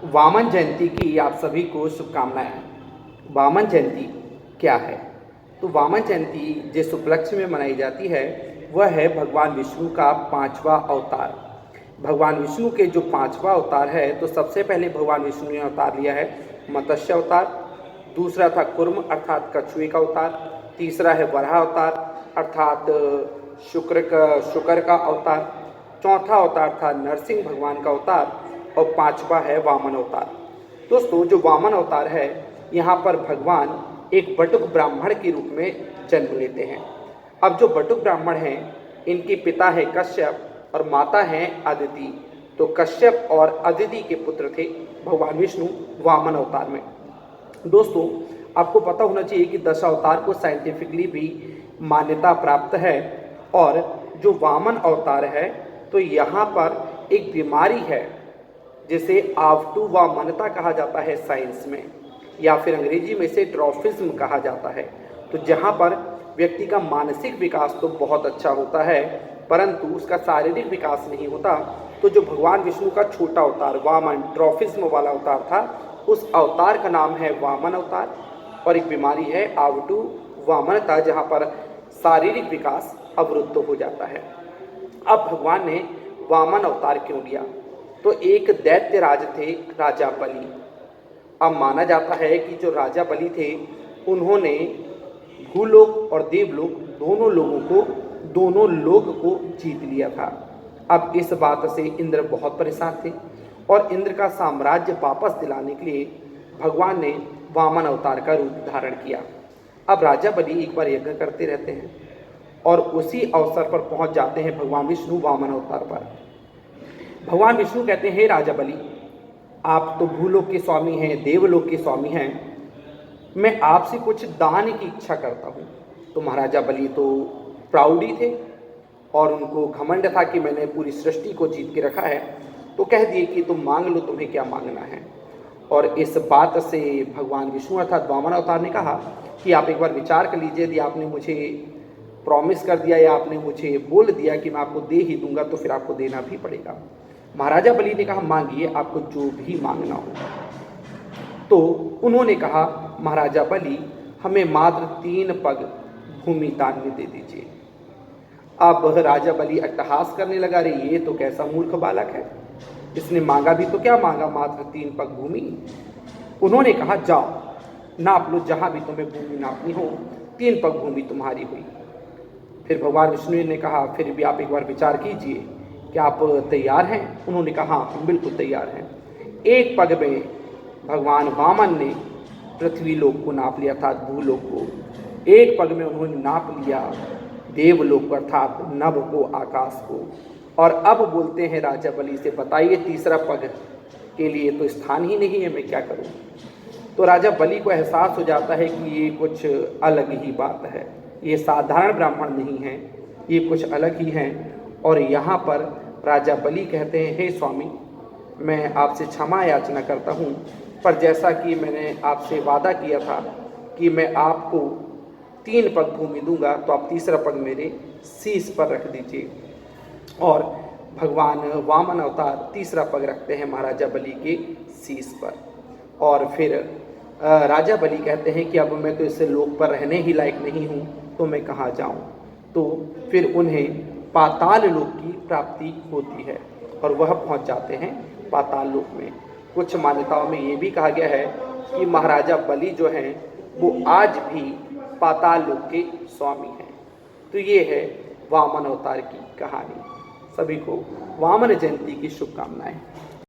वामन जयंती की आप सभी को शुभकामनाएं। वामन जयंती क्या है? तो वामन जयंती जिस उपलक्ष्य में मनाई जाती है वह है भगवान विष्णु का 5वां अवतार। भगवान विष्णु के जो 5वां अवतार है, तो सबसे पहले भगवान विष्णु ने अवतार लिया है मत्स्य अवतार, दूसरा था कुर्म अर्थात कछुए का अवतार, तीसरा है वराह अवतार अर्थात शुक्र का अवतार, चौथा अवतार था नरसिंह भगवान का अवतार और 5वां है वामन अवतार। दोस्तों, जो वामन अवतार है यहाँ पर भगवान एक बटुक ब्राह्मण के रूप में जन्म लेते हैं। अब जो बटुक ब्राह्मण हैं, इनके पिता है कश्यप और माता हैं अदिति। तो कश्यप और अदिति के पुत्र थे भगवान विष्णु वामन अवतार में। दोस्तों, आपको पता होना चाहिए कि 10 अवतार को साइंटिफिकली भी मान्यता प्राप्त है। और जो वामन अवतार है, तो यहाँ पर एक बीमारी है जिसे आवटू वामनता कहा जाता है साइंस में, या फिर अंग्रेजी में इसे ड्रॉफिज्म कहा जाता है। तो जहाँ पर व्यक्ति का मानसिक विकास तो बहुत अच्छा होता है, परंतु उसका शारीरिक विकास नहीं होता। तो जो भगवान विष्णु का छोटा अवतार वामन ड्रॉफिज्म वाला अवतार था, उस अवतार का नाम है वामन अवतार। और एक बीमारी है आवटू वामनता, जहाँ पर शारीरिक विकास अवरुद्ध हो जाता है। अब भगवान ने वामन अवतार क्यों लिया? तो एक दैत्य राज थे राजा बलि। अब माना जाता है कि जो राजा बलि थे, उन्होंने भूलोक और देवलोक दोनों लोग को जीत लिया था। अब इस बात से इंद्र बहुत परेशान थे और इंद्र का साम्राज्य वापस दिलाने के लिए भगवान ने वामन अवतार का रूप धारण किया। अब राजा बलि एक बार यज्ञ करते रहते हैं और उसी अवसर पर पहुंच जाते हैं भगवान विष्णु वामन अवतार पर। भगवान विष्णु कहते हैं, राजा बलि, आप तो भूलोक के स्वामी हैं, देवलोक के स्वामी हैं, मैं आपसे कुछ दान की इच्छा करता हूँ। तो महाराजा बलि तो प्राउडी थे और उनको घमंड था कि मैंने पूरी सृष्टि को जीत के रखा है। तो कह दिए कि तुम मांग लो, तुम्हें क्या मांगना है। और इस बात से भगवान विष्णु अर्थात वामन अवतार ने कहा कि आप एक बार विचार कर लीजिए, यदि आपने मुझे प्रॉमिस कर दिया या आपने मुझे बोल दिया कि मैं आपको दे ही दूंगा, तो फिर आपको देना भी पड़ेगा। महाराजा बलि ने कहा, मांगिए, आपको जो भी मांगना हो। तो उन्होंने कहा, महाराजा बलि, हमें मात्र 3 पग भूमि दान में दे दीजिए। अब राजा बलि अट्टहास करने लगा, रे ये तो कैसा मूर्ख बालक है, इसने मांगा भी तो क्या मांगा, मात्र 3 पग भूमि। उन्होंने कहा, जाओ नाप लो, जहां भी तुम्हें भूमि नापनी हो, 3 पग भूमि तुम्हारी हुई। फिर भगवान विष्णु ने कहा, फिर भी आप एक बार विचार कीजिए, क्या आप तैयार हैं? उन्होंने कहा, हाँ, हम बिल्कुल तैयार हैं। 1 पग में भगवान वामन ने पृथ्वी लोक को नाप लिया, अर्थात भूलोक को। 1 पग में उन्होंने नाप लिया देवलोक अर्थात नभ को, आकाश को। और अब बोलते हैं राजा बलि से, बताइए, तीसरा पग के लिए तो स्थान ही नहीं है, मैं क्या करूं? तो राजा बलि को एहसास हो जाता है कि ये कुछ अलग ही बात है, ये साधारण ब्राह्मण नहीं है, ये कुछ अलग ही हैं। और यहाँ पर राजा बलि कहते हैं, हे स्वामी, मैं आपसे क्षमा याचना करता हूँ, पर जैसा कि मैंने आपसे वादा किया था कि मैं आपको 3 पग भूमि दूंगा, तो आप तीसरा पग मेरे शीश पर रख दीजिए। और भगवान वामन अवतार तीसरा पग रखते हैं महाराजा बलि के शीश पर। और फिर राजा बलि कहते हैं कि अब मैं तो इस लोक पर रहने ही लायक नहीं हूँ, तो मैं कहाँ जाऊँ? तो फिर उन्हें पाताल लोक की प्राप्ति होती है और वह पहुँच जाते हैं पाताल लोक में। कुछ मान्यताओं में ये भी कहा गया है कि महाराजा बलि जो हैं, वो आज भी पाताल लोक के स्वामी हैं। तो ये है वामन अवतार की कहानी। सभी को वामन जयंती की शुभकामनाएं।